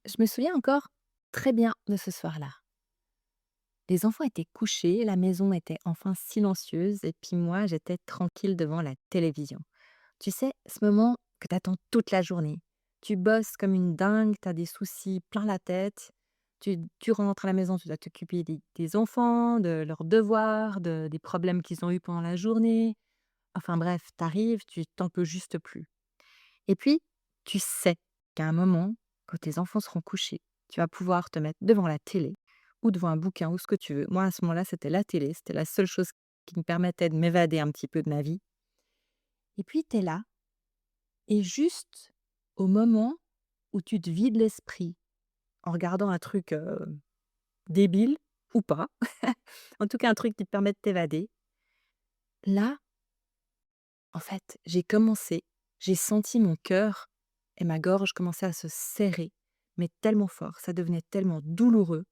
Je me souviens encore très bien de ce soir-là. Les enfants étaient couchés, la maison était enfin silencieuse et puis moi, j'étais tranquille devant la télévision. Tu sais, ce moment que t'attends toute la journée. Tu bosses comme une dingue, t'as des soucis plein la tête. Tu rentres à la maison, tu dois t'occuper des enfants, de leurs devoirs, des problèmes qu'ils ont eus pendant la journée. Enfin bref, t'arrives, tu t'en peux juste plus. Et puis, tu sais qu'à un moment, quand tes enfants seront couchés, tu vas pouvoir te mettre devant la télé ou devant un bouquin ou ce que tu veux. Moi, à ce moment-là, c'était la télé. C'était la seule chose qui me permettait de m'évader un petit peu de ma vie. Et puis, tu es là. Et juste au moment où tu te vides l'esprit en regardant un truc débile ou pas, en tout cas un truc qui te permet de t'évader, là, en fait, j'ai senti mon cœur et ma gorge commencer à se serrer, mais tellement fort, ça devenait tellement douloureux.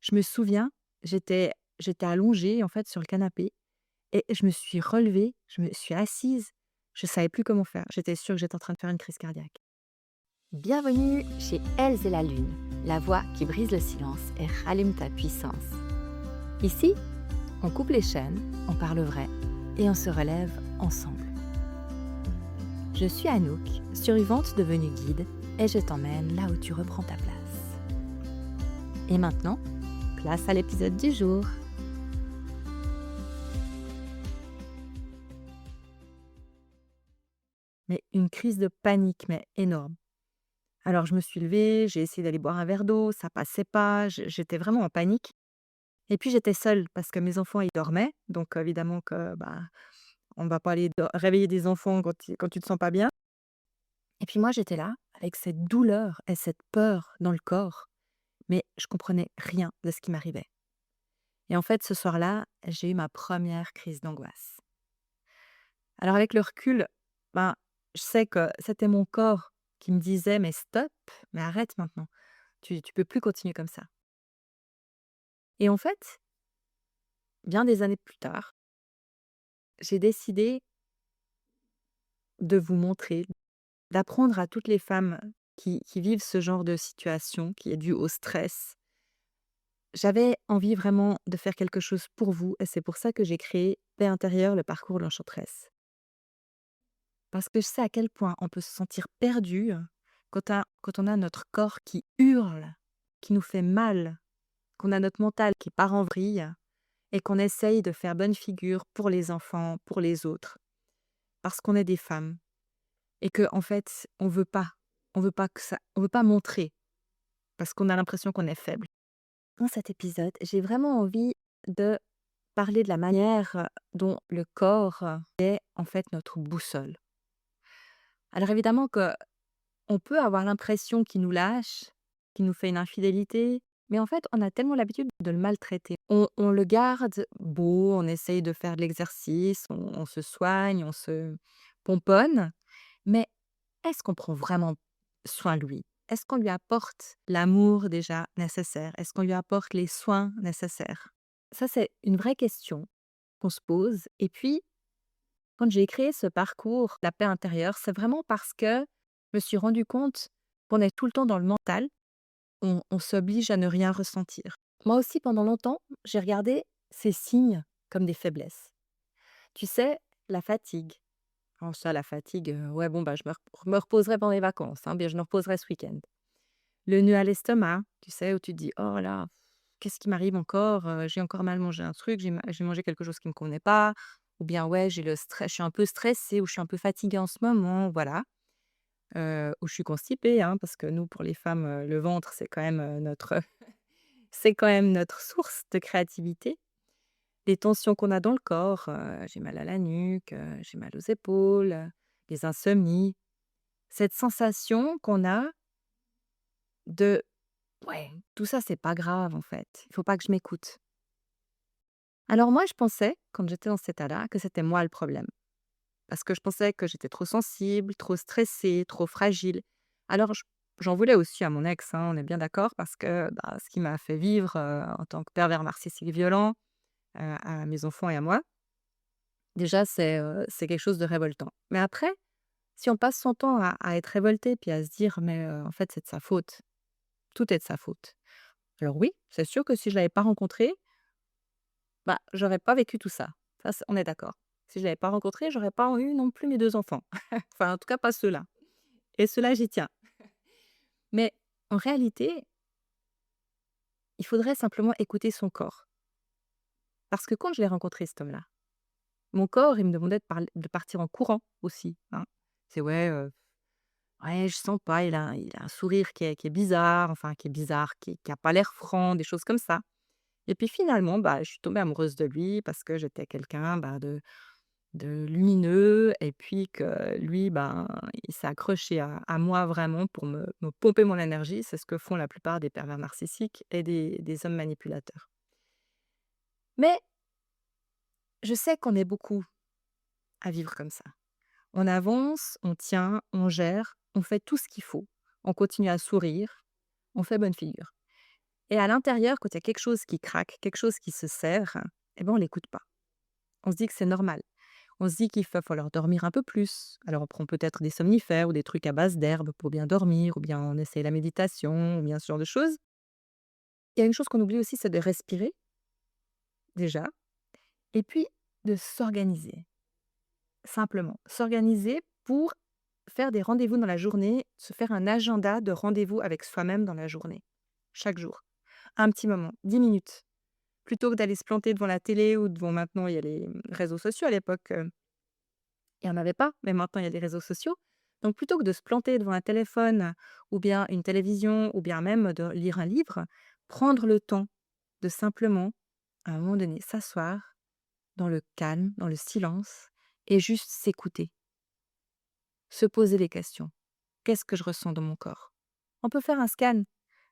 Je me souviens, j'étais allongée, en fait, sur le canapé et je me suis relevée, je me suis assise, je savais plus comment faire. J'étais sûre que j'étais en train de faire une crise cardiaque. Bienvenue chez Elles et la Lune, la voix qui brise le silence et rallume ta puissance. Ici, on coupe les chaînes, on parle vrai et on se relève ensemble. Je suis Anouk, survivante devenue guide, et je t'emmène là où tu reprends ta place. Et maintenant, place à l'épisode du jour. Mais une crise de panique, mais énorme. Alors je me suis levée, j'ai essayé d'aller boire un verre d'eau, ça passait pas, j'étais vraiment en panique. Et puis j'étais seule parce que mes enfants, ils dormaient, donc évidemment que, bah, on ne va pas aller réveiller des enfants quand tu te sens pas bien. Et puis moi, j'étais là avec cette douleur et cette peur dans le corps, mais je comprenais rien de ce qui m'arrivait. Et en fait, ce soir-là, j'ai eu ma première crise d'angoisse. Alors avec le recul, ben, je sais que c'était mon corps qui me disait: «Mais stop, mais arrête maintenant, tu peux plus continuer comme ça». Et en fait, bien des années plus tard, j'ai décidé de vous montrer, d'apprendre à toutes les femmes qui vivent ce genre de situation qui est due au stress. J'avais envie vraiment de faire quelque chose pour vous et c'est pour ça que j'ai créé Paix intérieure, le parcours de l'enchanteresse. Parce que je sais à quel point on peut se sentir perdu quand on a notre corps qui hurle, qui nous fait mal, qu'on a notre mental qui part en vrille et qu'on essaye de faire bonne figure pour les enfants, pour les autres, parce qu'on est des femmes et que en fait, on veut pas montrer parce qu'on a l'impression qu'on est faible. Dans cet épisode, j'ai vraiment envie de parler de la manière dont le corps est en fait notre boussole. Alors évidemment que on peut avoir l'impression qu'il nous lâche, qu'il nous fait une infidélité, mais en fait, on a tellement l'habitude de le maltraiter. On le garde beau, on essaye de faire de l'exercice, on se soigne, on se pomponne, mais est-ce qu'on prend vraiment soin de lui? Est-ce qu'on lui apporte l'amour déjà nécessaire? Est-ce qu'on lui apporte les soins nécessaires? Ça, c'est une vraie question qu'on se pose. Et puis, quand j'ai créé ce parcours, la paix intérieure, c'est vraiment parce que je me suis rendu compte qu'on est tout le temps dans le mental, on s'oblige à ne rien ressentir. Moi aussi, pendant longtemps, j'ai regardé ces signes comme des faiblesses. Tu sais, la fatigue. Oh ça, la fatigue, ouais, bon, bah, je me reposerai pendant les vacances, hein, bien je me reposerai ce week-end. Le nœud à l'estomac, tu sais, où tu te dis: «Oh là, qu'est-ce qui m'arrive encore? J'ai encore mal mangé un truc, j'ai mangé quelque chose qui ne me convenait pas» ou bien: «Ouais, j'ai le stress, je suis un peu stressée» ou «Je suis un peu fatiguée en ce moment», voilà. Ou «Je suis constipée», hein, parce que nous, pour les femmes, le ventre, c'est quand même, notre c'est quand même notre source de créativité. Les tensions qu'on a dans le corps, j'ai mal à la nuque, j'ai mal aux épaules, les insomnies. Cette sensation qu'on a de: «Ouais, tout ça, c'est pas grave, en fait, il faut pas que je m'écoute». Alors moi, je pensais, quand j'étais dans cet état-là, que c'était moi le problème. Parce que je pensais que j'étais trop sensible, trop stressée, trop fragile. Alors j'en voulais aussi à mon ex, hein, on est bien d'accord, parce que, bah, ce qui m'a fait vivre, en tant que pervers narcissique violent, à mes enfants et à moi, déjà c'est quelque chose de révoltant. Mais après, si on passe son temps à être révolté puis à se dire: «Mais, en fait, c'est de sa faute. tout est de sa faute. Alors oui, c'est sûr que si je l'avais pas rencontré, bah, j'aurais pas vécu tout ça. Ça, on est d'accord. Si je l'avais pas rencontré, j'aurais pas eu non plus mes 2 enfants. Enfin, en tout cas, pas ceux-là et ceux-là, j'y tiens. Mais en réalité, il faudrait simplement écouter son corps. Parce que quand je l'ai rencontré, cet homme-là, mon corps, il me demandait de partir en courant aussi, hein. C'est: «Ouais, ouais, je sens pas, il a un sourire qui est bizarre, enfin qui est bizarre, qui a pas l'air franc», des choses comme ça. Et puis finalement, bah, je suis tombée amoureuse de lui parce que j'étais quelqu'un, bah, de lumineux et puis que lui, ben, il s'est accroché à moi vraiment pour me pomper mon énergie. C'est ce que font la plupart des pervers narcissiques et des hommes manipulateurs. Mais je sais qu'on est beaucoup à vivre comme ça. On avance, on tient, on gère, on fait tout ce qu'il faut. On continue à sourire, on fait bonne figure. Et à l'intérieur, quand il y a quelque chose qui craque, quelque chose qui se serre, eh ben, on l'écoute pas. On se dit que c'est normal. On se dit qu'il va falloir dormir un peu plus. Alors on prend peut-être des somnifères ou des trucs à base d'herbes pour bien dormir, ou bien on essaye la méditation, ou bien ce genre de choses. Il y a une chose qu'on oublie aussi, c'est de respirer, déjà, et puis de s'organiser. Simplement, s'organiser pour faire des rendez-vous dans la journée, se faire un agenda de rendez-vous avec soi-même dans la journée, chaque jour. Un petit moment, 10 minutes, plutôt que d'aller se planter devant la télé ou devant maintenant, il y a les réseaux sociaux à l'époque, il y en avait pas, mais maintenant il y a des réseaux sociaux. Donc plutôt que de se planter devant un téléphone ou bien une télévision ou bien même de lire un livre, prendre le temps de simplement, à un moment donné, s'asseoir dans le calme, dans le silence et juste s'écouter, se poser des questions. Qu'est-ce que je ressens dans mon corps? On peut faire un scan,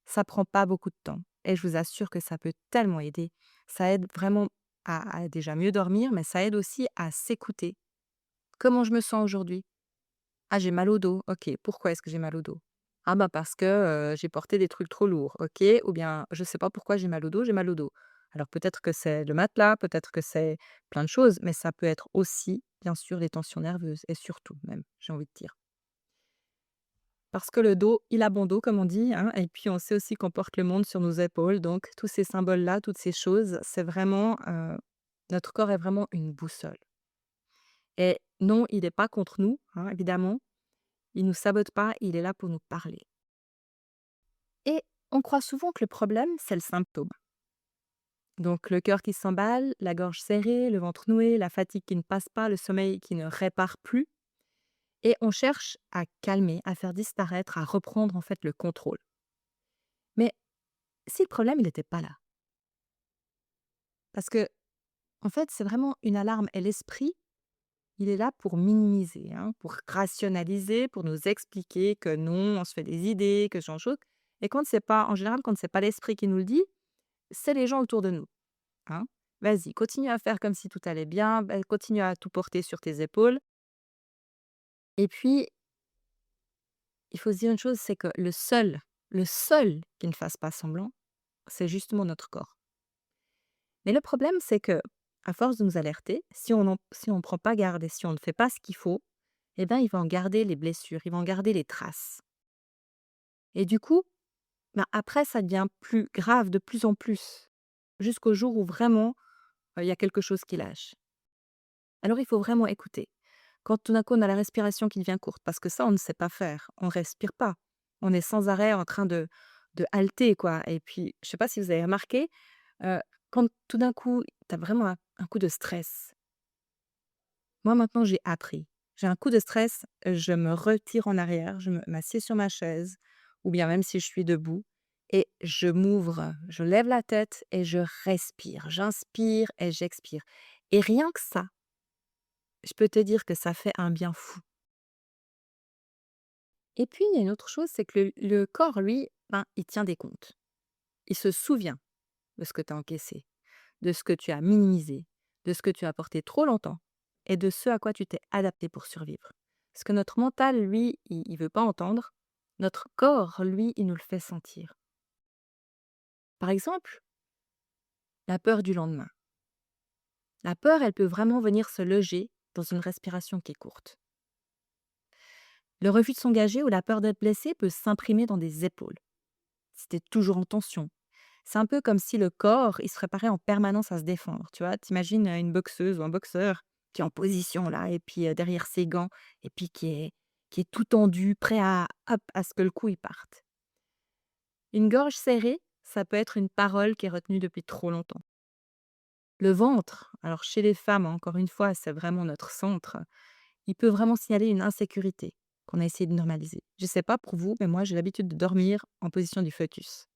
ça prend pas beaucoup de temps et je vous assure que ça peut tellement aider. Ça aide vraiment à déjà mieux dormir, mais ça aide aussi à s'écouter. Comment je me sens aujourd'hui? Ah, j'ai mal au dos. OK, pourquoi est-ce que j'ai mal au dos? Ah bah, parce que, j'ai porté des trucs trop lourds. OK, ou bien je sais pas pourquoi j'ai mal au dos, j'ai mal au dos. Alors peut-être que c'est le matelas, peut-être que c'est plein de choses, mais ça peut être aussi, bien sûr, des tensions nerveuses et surtout même, j'ai envie de dire. Parce que le dos, il a bon dos comme on dit, hein, et puis on sait aussi qu'on porte le monde sur nos épaules, donc tous ces symboles-là, toutes ces choses, c'est vraiment, notre corps est vraiment une boussole et non, il n'est pas contre nous, hein, évidemment. Il nous sabote pas, il est là pour nous parler. Et on croit souvent que le problème, c'est le symptôme. Donc le cœur qui s'emballe, la gorge serrée, le ventre noué, la fatigue qui ne passe pas, le sommeil qui ne répare plus. Et on cherche à calmer, à faire disparaître, à reprendre en fait le contrôle. Mais si le problème, il n'était pas là. Parce que, en fait, c'est vraiment une alarme. Et l'esprit, il est là pour minimiser, hein, pour rationaliser, pour nous expliquer que non, on se fait des idées, que ce genre de choses. Et quand c'est pas, en général, quand c'est pas l'esprit qui nous le dit, c'est les gens autour de nous, hein. Vas-y, continue à faire comme si tout allait bien, bah, continue à tout porter sur tes épaules. Et puis, il faut se dire une chose, c'est que le seul qui ne fasse pas semblant, c'est justement notre corps. Mais le problème, c'est que, à force de nous alerter, si on prend pas garde et si on ne fait pas ce qu'il faut, eh ben, il va en garder les blessures, il va en garder les traces. Et du coup, ben, après, ça devient plus grave de plus en plus, jusqu'au jour où vraiment, il y a quelque chose qui lâche. Alors il faut vraiment écouter. Quand tout d'un coup on a la respiration qui devient courte, parce que ça on ne sait pas faire, on respire pas. On est sans arrêt en train de halter quoi et puis je sais pas si vous avez remarqué, heu, quand tout d'un coup tu as vraiment un coup de stress. Moi maintenant j'ai appris. J'ai un coup de stress, je me retire en arrière, je m'assieds sur ma chaise ou bien même si je suis debout et je m'ouvre, je lève la tête et je respire. J'inspire et j'expire et rien que ça, je peux te dire que ça fait un bien fou. Et puis, il y a une autre chose, c'est que le corps, lui, ben, il tient des comptes. Il se souvient de ce que tu as encaissé, de ce que tu as minimisé, de ce que tu as porté trop longtemps et de ce à quoi tu t'es adapté pour survivre. Ce que notre mental, lui, il veut pas entendre, notre corps, lui, il nous le fait sentir. Par exemple, la peur du lendemain. La peur, elle peut vraiment venir se loger dans une respiration qui est courte. Le refus de s'engager ou la peur d'être blessé peut s'imprimer dans des épaules. c'était toujours en tension. C'est un peu comme si le corps, il se préparait en permanence à se défendre, tu vois? Tu imagines, une boxeuse ou un boxeur qui est en position là et puis, derrière ses gants et puis qui est tout tendu, prêt à hop, à ce que le coup il parte. Une gorge serrée, ça peut être une parole qui est retenue depuis trop longtemps. Le ventre, alors chez les femmes, encore une fois, c'est vraiment notre centre, il peut vraiment signaler une insécurité qu'on a essayé de normaliser. Je sais pas pour vous, mais moi j'ai l'habitude de dormir en position du fœtus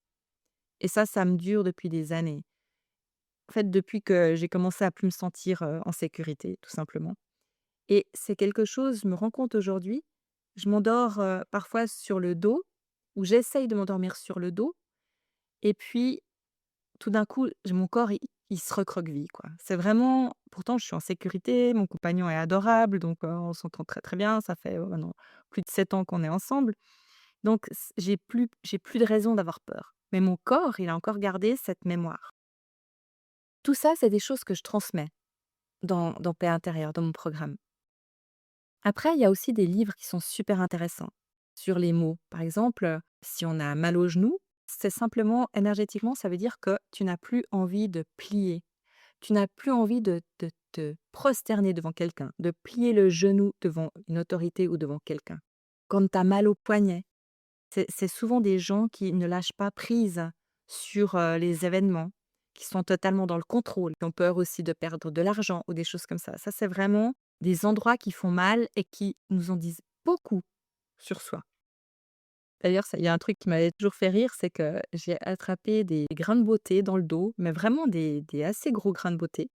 et ça me dure depuis des années. En fait, depuis que j'ai commencé à plus me sentir, en sécurité, tout simplement et c'est quelque chose je me rends compte aujourd'hui, je m'endors, parfois sur le dos ou j'essaye de m'endormir sur le dos et puis tout d'un coup, j mon corps, il se recroqueville, quoi. C'est vraiment pourtant je suis en sécurité, mon compagnon est adorable, donc on s'entend très, très bien. Ça fait, maintenant plus de 7 ans qu'on est ensemble, donc j'ai plus de raison d'avoir peur. Mais mon corps, il a encore gardé cette mémoire. Tout ça, c'est des choses que je transmets dans Paix intérieure, dans mon programme. Après, il y a aussi des livres qui sont super intéressants sur les mots. Par exemple, si on a mal au genou, c'est simplement énergétiquement, ça veut dire que tu n'as plus envie de plier. Tu n'as plus envie de te prosterner devant quelqu'un, de plier le genou devant une autorité ou devant quelqu'un. Quand tu as mal au poignet, c'est souvent des gens qui ne lâchent pas prise sur, les événements, qui sont totalement dans le contrôle, qui ont peur aussi de perdre de l'argent ou des choses comme ça. Ça, c'est vraiment des endroits qui font mal et qui nous en disent beaucoup sur soi. D'ailleurs, ça il y a un truc qui m'avait toujours fait rire, c'est que j'ai attrapé des grains de beauté dans le dos, mais vraiment des assez gros grains de beauté.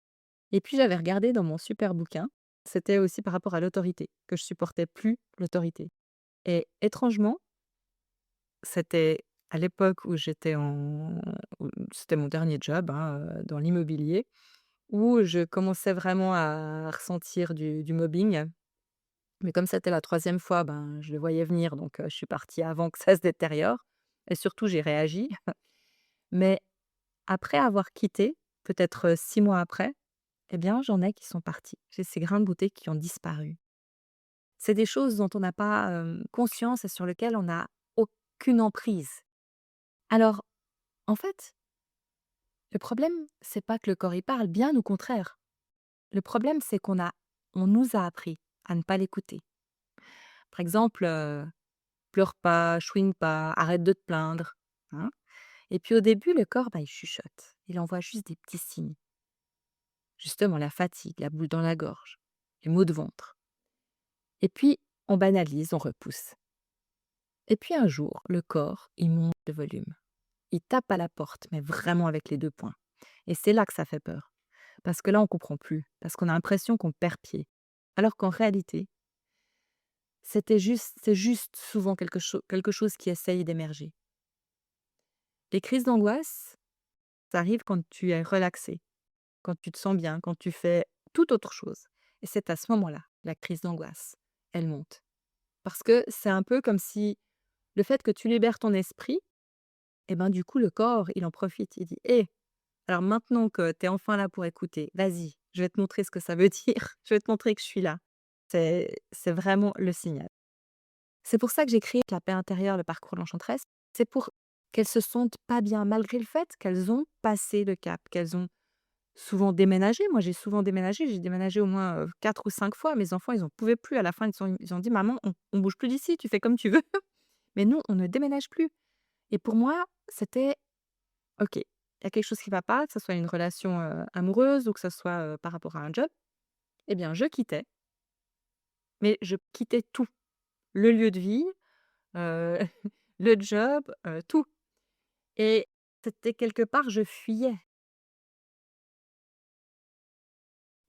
Et puis j'avais regardé dans mon super bouquin, c'était aussi par rapport à l'autorité, que je supportais plus l'autorité. Et étrangement, c'était à l'époque où où c'était mon dernier job, hein, dans l'immobilier, où je commençais vraiment à ressentir du mobbing. Mais comme c'était la troisième fois, ben, je le voyais venir, donc je suis partie avant que ça se détériore et surtout j'ai réagi. Mais après avoir quitté, peut-être, 6 mois après, eh bien, j'en ai qui sont partis. J'ai ces grains de beauté qui ont disparu. C'est des choses dont on n'a pas, conscience et sur lesquelles on n'a aucune emprise. Alors, en fait, le problème, c'est pas que le corps y parle, bien au contraire. Le problème, c'est on nous a appris à ne pas l'écouter. Par exemple, «Pleure pas, chouine pas, arrête de te plaindre», hein? Et puis au début, le corps, bah, il chuchote. Il envoie juste des petits signes. Justement, la fatigue, la boule dans la gorge, les maux de ventre. Et puis, on banalise, on repousse. Et puis un jour, le corps, il monte de volume. Il tape à la porte, mais vraiment avec les 2 poings. Et c'est là que ça fait peur. Parce que là, on comprend plus, parce qu'on a l'impression qu'on perd pied. Alors qu'en réalité, c'est juste souvent quelque chose qui essaye d'émerger. Les crises d'angoisse, ça arrive quand tu es relaxé, quand tu te sens bien, quand tu fais toute autre chose. Et c'est à ce moment-là, la crise d'angoisse, elle monte. Parce que c'est un peu comme si le fait que tu libères ton esprit, et ben, du coup, le corps, il en profite. Il dit: «Hé, alors maintenant que tu es enfin là pour écouter, vas-y, je vais te montrer ce que ça veut dire. Je vais te montrer que je suis là». C'est vraiment le signal. C'est pour ça que j'ai créé la paix intérieure, le parcours de l'enchanteresse. C'est pour qu'elles se sentent pas bien, malgré le fait qu'elles ont passé le cap, qu'elles ont souvent déménagé. Moi, j'ai déménagé au moins, 4 ou 5 fois. Mes enfants, ils en pouvaient plus. À la fin, ils ont dit: «Maman, on bouge plus d'ici, tu fais comme tu veux». Mais nous, on ne déménage plus. Et pour moi, c'était OK, il y a quelque chose qui va pas, que ce soit une relation, amoureuse ou que ce soit, par rapport à un job. Eh bien, je quittais, mais je quittais tout. Le lieu de vie, heu, le job, tout. Et c'était quelque part, je fuyais.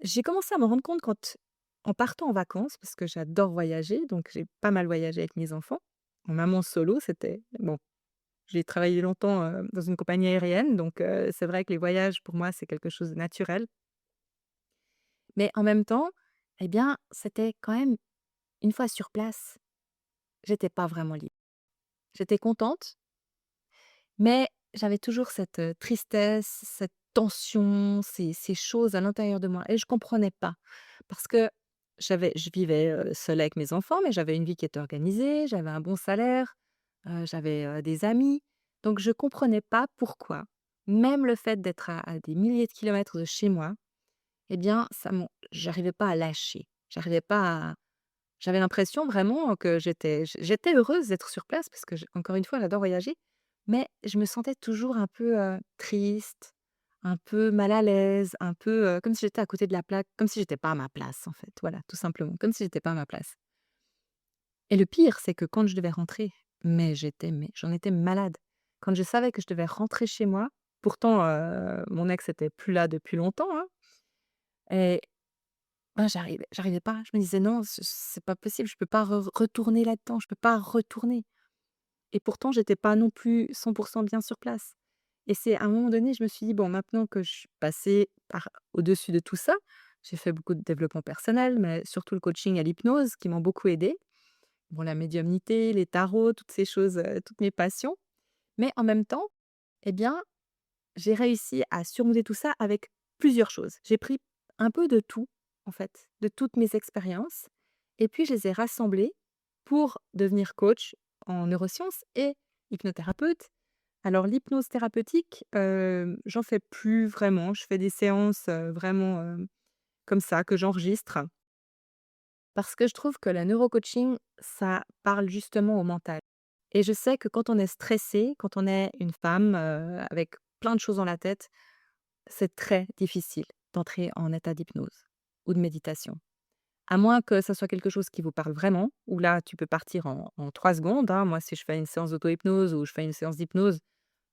J'ai commencé à me rendre compte en partant en vacances, parce que j'adore voyager, donc j'ai pas mal voyagé avec mes enfants. En maman solo, c'était bon, j'ai travaillé longtemps, dans une compagnie aérienne, donc c'est vrai que les voyages, pour moi, c'est quelque chose de naturel. Mais en même temps, eh bien, c'était quand même une fois sur place, j'étais pas vraiment libre. J'étais contente, mais j'avais toujours cette, tristesse, cette tension, ces choses à l'intérieur de moi et je comprenais pas. Parce que je vivais, seule avec mes enfants, mais j'avais une vie qui était organisée, j'avais un bon salaire, j'avais, des amis. Donc je comprenais pas pourquoi, même le fait d'être à des milliers de kilomètres de chez moi, eh bien, j'arrivais pas à lâcher. J'arrivais pas à J'avais l'impression vraiment que j'étais heureuse d'être sur place parce que encore une fois, j'adore voyager, mais je me sentais toujours un peu, triste, un peu mal à l'aise, un peu, comme si j'étais à côté de la plaque, comme si j'étais pas à ma place, en fait. Voilà, tout simplement, comme si j'étais pas à ma place. Et le pire, c'est que quand je devais rentrer, mais j'en étais malade. Quand je savais que je devais rentrer chez moi, pourtant, mon ex était plus là depuis longtemps, hein, et ben, j'arrivais pas. Je me disais: «Non, c'est pas possible, je peux pas retourner là-dedans, je peux pas retourner». Et pourtant, j'étais pas non plus 100 bien sur place. Et c'est à un moment donné, je me suis dit: «Bon, maintenant que je suis passée par au-dessus de tout ça», j'ai fait beaucoup de développement personnel, mais surtout le coaching à l'hypnose qui m'ont beaucoup aidée. Bon, la médiumnité, les tarots, toutes ces choses, toutes mes passions. Mais en même temps, eh bien, j'ai réussi à surmonter tout ça avec plusieurs choses. J'ai pris un peu de tout, en fait, de toutes mes expériences, et puis je les ai rassemblées pour devenir coach en neurosciences et hypnothérapeute. Alors l'hypnose thérapeutique, j'en fais plus vraiment. Je fais des séances, vraiment, comme ça, que j'enregistre, parce que je trouve que la neurocoaching, ça parle justement au mental. Et je sais que quand on est stressé, quand on est une femme, avec plein de choses dans la tête, c'est très difficile d'entrer en état d'hypnose ou de méditation. À moins que ça soit quelque chose qui vous parle vraiment, où là, tu peux partir en 3 secondes, hein. Moi, si je fais une séance d'auto-hypnose ou je fais une séance d'hypnose,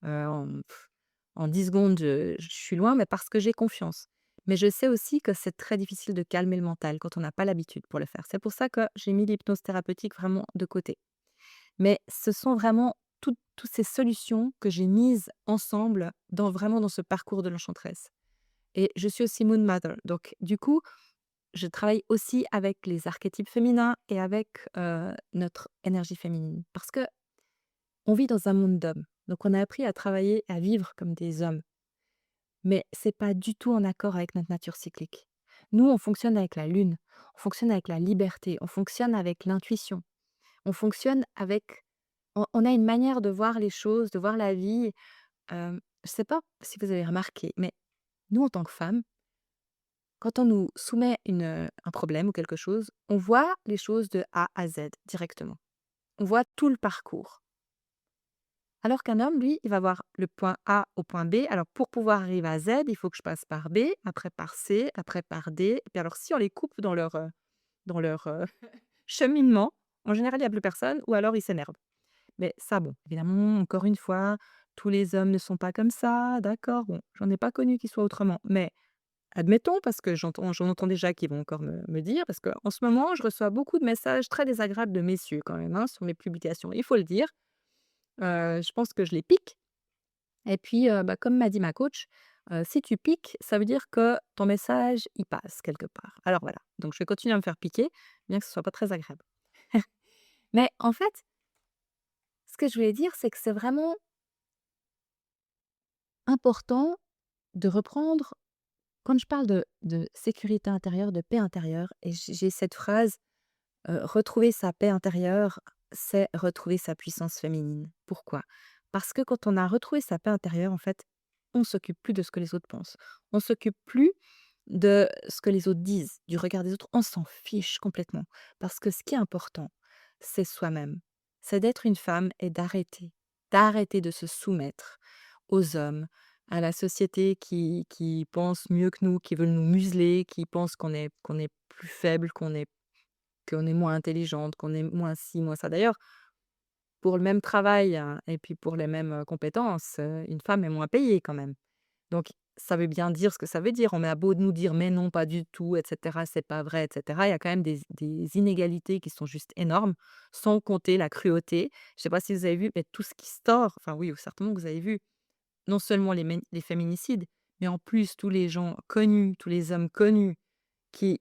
en 10 secondes, je suis loin, mais parce que j'ai confiance. Mais je sais aussi que c'est très difficile de calmer le mental quand on n'a pas l'habitude pour le faire. C'est pour ça que j'ai mis l'hypnose thérapeutique vraiment de côté. Mais ce sont vraiment toutes ces solutions que j'ai mises ensemble vraiment dans ce parcours de l'enchanteresse. Et je suis aussi Moon Mother. Donc, du coup, je travaille aussi avec les archétypes féminins et avec notre énergie féminine. Parce que on vit dans un monde d'hommes. Donc, on a appris à travailler, à vivre comme des hommes. Mais c'est pas du tout en accord avec notre nature cyclique. Nous, on fonctionne avec la lune, on fonctionne avec la liberté, on fonctionne avec l'intuition, on fonctionne avec. On a une manière de voir les choses, de voir la vie. Je sais pas si vous avez remarqué, mais nous, en tant que femmes, quand on nous soumet un problème ou quelque chose, on voit les choses de A à Z directement. On voit tout le parcours. Alors qu'un homme, lui, il va voir le point A au point B. Alors, pour pouvoir arriver à Z, il faut que je passe par B, après par C, après par D. Et puis alors, si on les coupe dans leur cheminement, en général, il n'y a plus personne, ou alors ils s'énervent. Mais ça, bon, évidemment, encore une fois, tous les hommes ne sont pas comme ça, d'accord, bon, j'en ai pas connu qui soient autrement. Mais admettons, parce que j'en entends déjà qui vont encore me dire, parce qu'en ce moment, je reçois beaucoup de messages très désagréables de messieurs quand même, hein, sur mes publications, il faut le dire. Je pense que je les pique. Et puis, bah, comme m'a dit ma coach, si tu piques, ça veut dire que ton message, il passe quelque part. Alors voilà, donc je vais continuer à me faire piquer, bien que ce soit pas très agréable. Mais en fait, ce que je voulais dire, c'est que c'est vraiment important de reprendre quand je parle de sécurité intérieure, de paix intérieure, et j'ai cette phrase, «Retrouver sa paix intérieure, c'est retrouver sa puissance féminine». Pourquoi? Parce que quand on a retrouvé sa paix intérieure, en fait, on s'occupe plus de ce que les autres pensent. On s'occupe plus de ce que les autres disent, du regard des autres. On s'en fiche complètement. Parce que ce qui est important, c'est soi-même. C'est d'être une femme et d'arrêter de se soumettre aux hommes, à la société qui pense mieux que nous, qui veulent nous museler, qui pense qu'on est plus faible, qu'on est moins intelligente, qu'on est moins ci, moins ça. D'ailleurs, pour le même travail, hein, et puis pour les mêmes, compétences, une femme est moins payée quand même. Donc ça veut bien dire ce que ça veut dire. On a beau nous dire: «Mais non, pas du tout, et cetera, c'est pas vrai, et cetera». Il y a quand même des inégalités qui sont juste énormes, sans compter la cruauté. Je sais pas si vous avez vu, mais tout ce qui sort, enfin oui, certainement que vous avez vu, non seulement les féminicides, mais en plus tous les gens connus, tous les hommes connus qui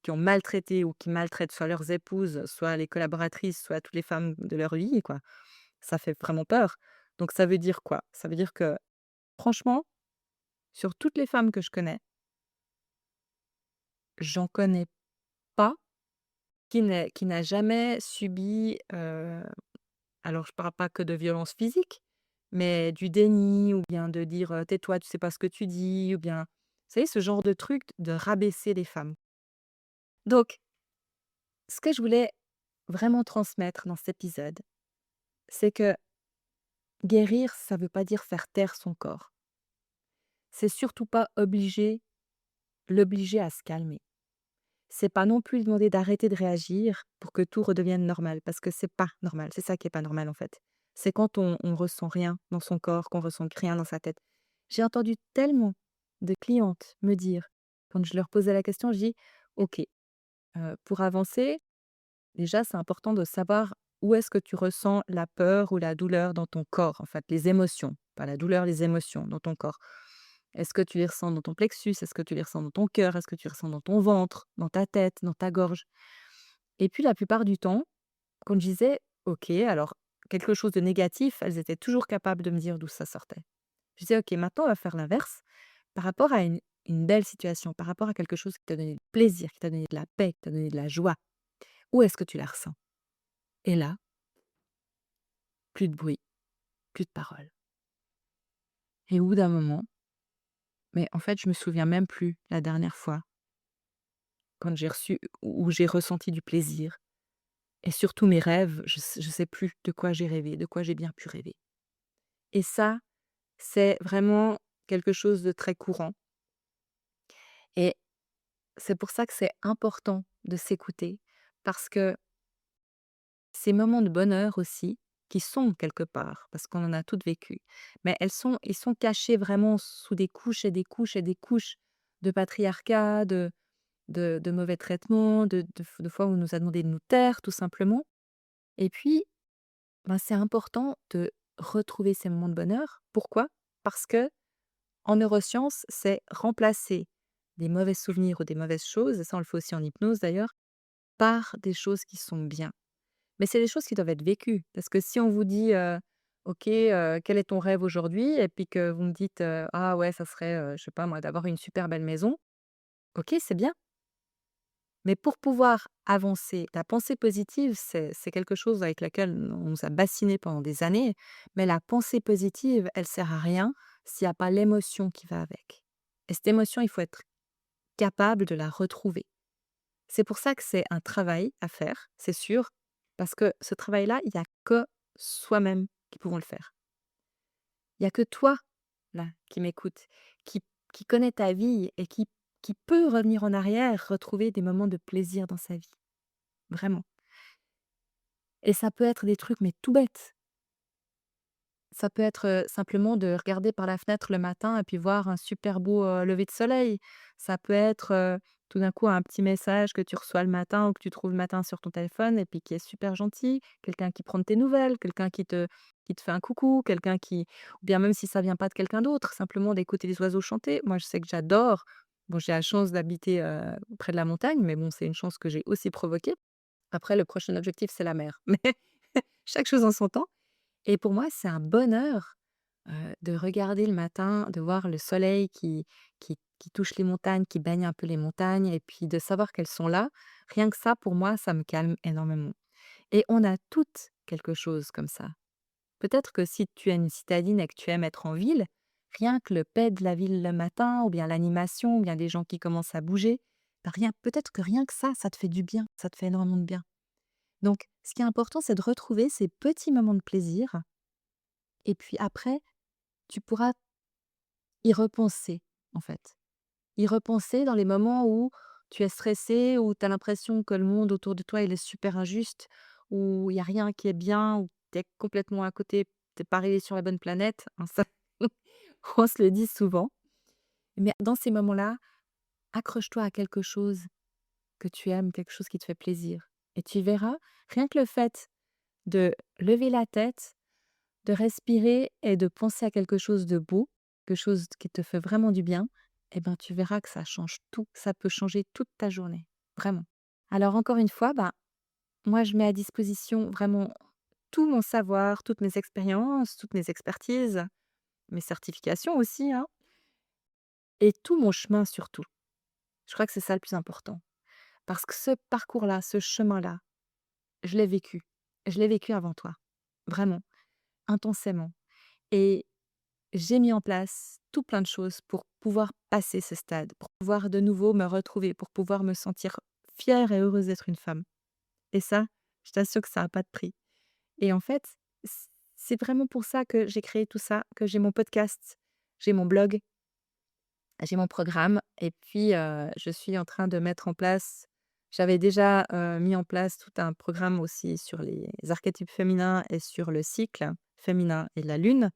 ont maltraité ou qui maltraitent soit leurs épouses, soit les collaboratrices, soit toutes les femmes de leur vie, quoi. Ça fait vraiment peur. Donc ça veut dire quoi? Ça veut dire que, franchement, sur toutes les femmes que je connais, j'en connais pas qui n'a jamais subi, alors je parle pas que de violence physique, mais du déni ou bien de dire, «Tais-toi, tu sais pas ce que tu dis» ou bien, vous savez, ce genre de truc de rabaisser les femmes. Donc ce que je voulais vraiment transmettre dans cet épisode, c'est que guérir, ça veut pas dire faire taire son corps. C'est surtout pas l'obliger à se calmer. C'est pas non plus lui demander d'arrêter de réagir pour que tout redevienne normal, parce que c'est pas normal. C'est ça qui est pas normal, en fait. C'est quand on ressent rien dans son corps, qu'on ressent rien dans sa tête. J'ai entendu tellement de clientes me dire, quand je leur posais la question, je dis: «OK, pour avancer, déjà, c'est important de savoir où est-ce que tu ressens la peur ou la douleur dans ton corps, en fait, les émotions, pas la douleur, les émotions dans ton corps. Est-ce que tu les ressens dans ton plexus? Est-ce que tu les ressens dans ton cœur? Est-ce que tu les ressens dans ton ventre, dans ta tête, dans ta gorge? Et puis la plupart du temps, quand je disais: «OK», alors quelque chose de négatif, elles étaient toujours capables de me dire d'où ça sortait. Je disais: «OK, maintenant on va faire l'inverse. Par rapport à une belle situation, par rapport à quelque chose qui t'a donné du plaisir, qui t'a donné de la paix, qui t'a donné de la joie, où est-ce que tu la ressens?» Et là, plus de bruit, plus de paroles. Et au bout d'un moment, mais en fait, je me souviens même plus la dernière fois quand j'ai reçu ou j'ai ressenti du plaisir et surtout mes rêves, je sais plus de quoi j'ai rêvé, de quoi j'ai bien pu rêver. Et ça, c'est vraiment quelque chose de très courant et c'est pour ça que c'est important de s'écouter parce que ces moments de bonheur aussi, qui sont quelque part, parce qu'on en a toutes vécu, mais ils sont cachés vraiment sous des couches et des couches et des couches de patriarcat, de mauvais traitements, de fois où on nous a demandé de nous taire tout simplement. Et puis, ben, c'est important de retrouver ces moments de bonheur. Pourquoi? Parce que en neurosciences, c'est remplacer des mauvais souvenirs ou des mauvaises choses, et ça on le fait aussi en hypnose d'ailleurs, par des choses qui sont bien. Mais c'est des choses qui doivent être vécues. Parce que si on vous dit, «OK, quel est ton rêve aujourd'hui?» et puis que vous me dites, «Ah ouais, ça serait, je sais pas moi, d'avoir une super belle maison». OK, c'est bien. Mais pour pouvoir avancer, la pensée positive, c'est quelque chose avec laquelle on nous a bassinés pendant des années, mais la pensée positive, elle sert à rien s'il y a pas l'émotion qui va avec. Et cette émotion, il faut être capable de la retrouver. C'est pour ça que c'est un travail à faire, c'est sûr, parce que ce travail-là, il y a que soi-même qui pouvons le faire. Il y a que toi, là, qui m'écoutes, qui qui connais ta vie et qui peut revenir en arrière, retrouver des moments de plaisir dans sa vie, vraiment. Et ça peut être des trucs, mais tout bêtes. Ça peut être, simplement de regarder par la fenêtre le matin et puis voir un super beau, lever de soleil. Ça peut être, tout d'un coup un petit message que tu reçois le matin ou que tu trouves le matin sur ton téléphone et puis qui est super gentil. Quelqu'un qui prend de tes nouvelles, quelqu'un qui te fait un coucou, quelqu'un qui ou bien même si ça vient pas de quelqu'un d'autre, simplement d'écouter les oiseaux chanter. Moi, je sais que j'adore bon, j'ai la chance d'habiter, près de la montagne, mais bon, c'est une chance que j'ai aussi provoquée. Après le prochain objectif, c'est la mer, mais chaque chose en son temps. Et pour moi, c'est un bonheur, de regarder le matin, de voir le soleil qui touche les montagnes, qui baigne un peu les montagnes et puis de savoir qu'elles sont là. Rien que ça, pour moi, ça me calme énormément. Et on a toutes quelque chose comme ça. Peut-être que si tu es une citadine et que tu aimes être en ville, rien que le paix de la ville le matin ou bien l'animation ou bien des gens qui commencent à bouger, bah, rien peut-être que rien que ça te fait du bien, ça te fait énormément de bien. Donc ce qui est important, c'est de retrouver ces petits moments de plaisir et puis après, tu pourras y repenser, en fait. Y repenser dans les moments où tu es stressé, où tu as l'impression que le monde autour de toi, il est super injuste, où il y a rien qui est bien, où tu es complètement à côté, tu es pas arrivé sur la bonne planète, hein, ça on se le dit souvent. Mais dans ces moments-là, accroche-toi à quelque chose que tu aimes, quelque chose qui te fait plaisir et tu verras, rien que le fait de lever la tête, de respirer et de penser à quelque chose de beau, quelque chose qui te fait vraiment du bien, eh ben, tu verras que ça change tout. Ça peut changer toute ta journée, vraiment. Alors encore une fois, bah, moi, je mets à disposition vraiment tout mon savoir, toutes mes expériences, toutes mes expertises, mes certifications aussi, hein, et tout mon chemin surtout. Je crois que c'est ça le plus important. Parce que ce parcours-là, ce chemin-là, je l'ai vécu. Je l'ai vécu avant toi, vraiment, intensément. Et j'ai mis en place tout plein de choses pour pouvoir passer ce stade, pour pouvoir de nouveau me retrouver, pour pouvoir me sentir fière et heureuse d'être une femme. Et ça, je t'assure que ça a pas de prix. Et en fait, c'est vraiment pour ça que j'ai créé tout ça, que j'ai mon podcast, j'ai mon blog, j'ai mon programme et puis, je suis en train de mettre en place j'avais déjà, mis en place tout un programme aussi sur les archétypes féminins et sur le cycle féminin et la lune.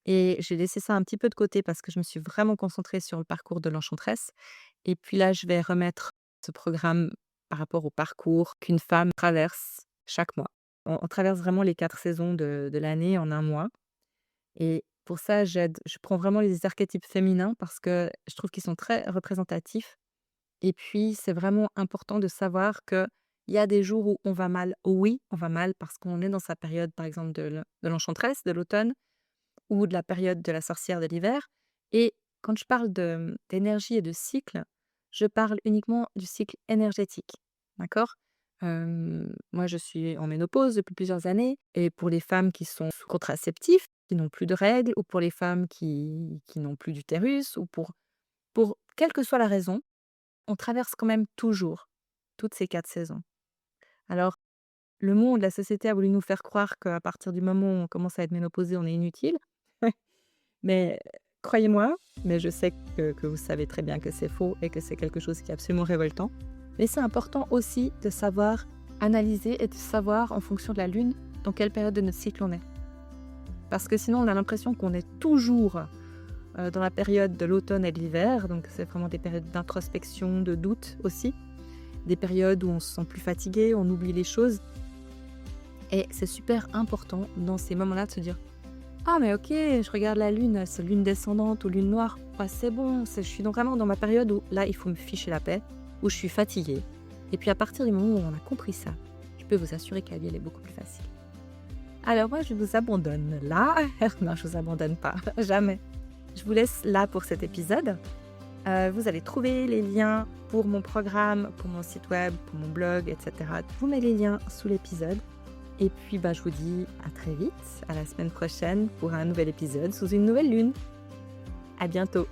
Et j'ai laissé ça un petit peu de côté parce que je me suis vraiment concentrée sur le parcours de l'enchanteresse. Et puis là, je vais remettre ce programme par rapport au parcours qu'une femme traverse chaque mois. On traverse vraiment les 4 saisons de l'année en un mois. Et pour ça, je prends vraiment les archétypes féminins parce que je trouve qu'ils sont très représentatifs. Et puis, c'est vraiment important de savoir qu'il y a des jours où on va mal. Oui, on va mal parce qu'on est dans sa période, par exemple, de l'enchanteresse, de l'automne ou de la période de la sorcière de l'hiver. Et quand je parle d'énergie et de cycle, je parle uniquement du cycle énergétique. D'accord? Moi, je suis en ménopause depuis plusieurs années. Et pour les femmes qui sont sous contraceptifs, qui n'ont plus de règles, ou pour les femmes qui n'ont plus d'utérus, ou pour quelle que soit la raison, on traverse quand même toujours toutes ces 4 saisons. Alors, le monde, la société a voulu nous faire croire qu'à partir du moment où on commence à être ménopausée, on est inutile. Mais croyez-moi, mais je sais que vous savez très bien que c'est faux et que c'est quelque chose qui est absolument révoltant. Mais c'est important aussi de savoir analyser et de savoir en fonction de la lune dans quelle période de notre cycle on est. Parce que sinon on a l'impression qu'on est toujours dans la période de l'automne et de l'hiver, donc c'est vraiment des périodes d'introspection, de doute aussi, des périodes où on se sent plus fatigué, on oublie les choses. Et c'est super important dans ces moments-là de se dire ah mais OK, je regarde la lune, c'est lune descendante ou lune noire. Ouais, c'est bon, je suis vraiment dans ma période où là, il faut me ficher la paix, où je suis fatiguée. Et puis à partir du moment où on a compris ça, je peux vous assurer que la vie, elle est beaucoup plus facile. Alors moi, je vous abandonne là. Non, je vous abandonne pas, jamais. Je vous laisse là pour cet épisode. Vous allez trouver les liens pour mon programme, pour mon site web, pour mon blog, etc. Je vous mets les liens sous l'épisode. Et puis, je vous dis à très vite, à la semaine prochaine pour un nouvel épisode sous une nouvelle lune. À bientôt.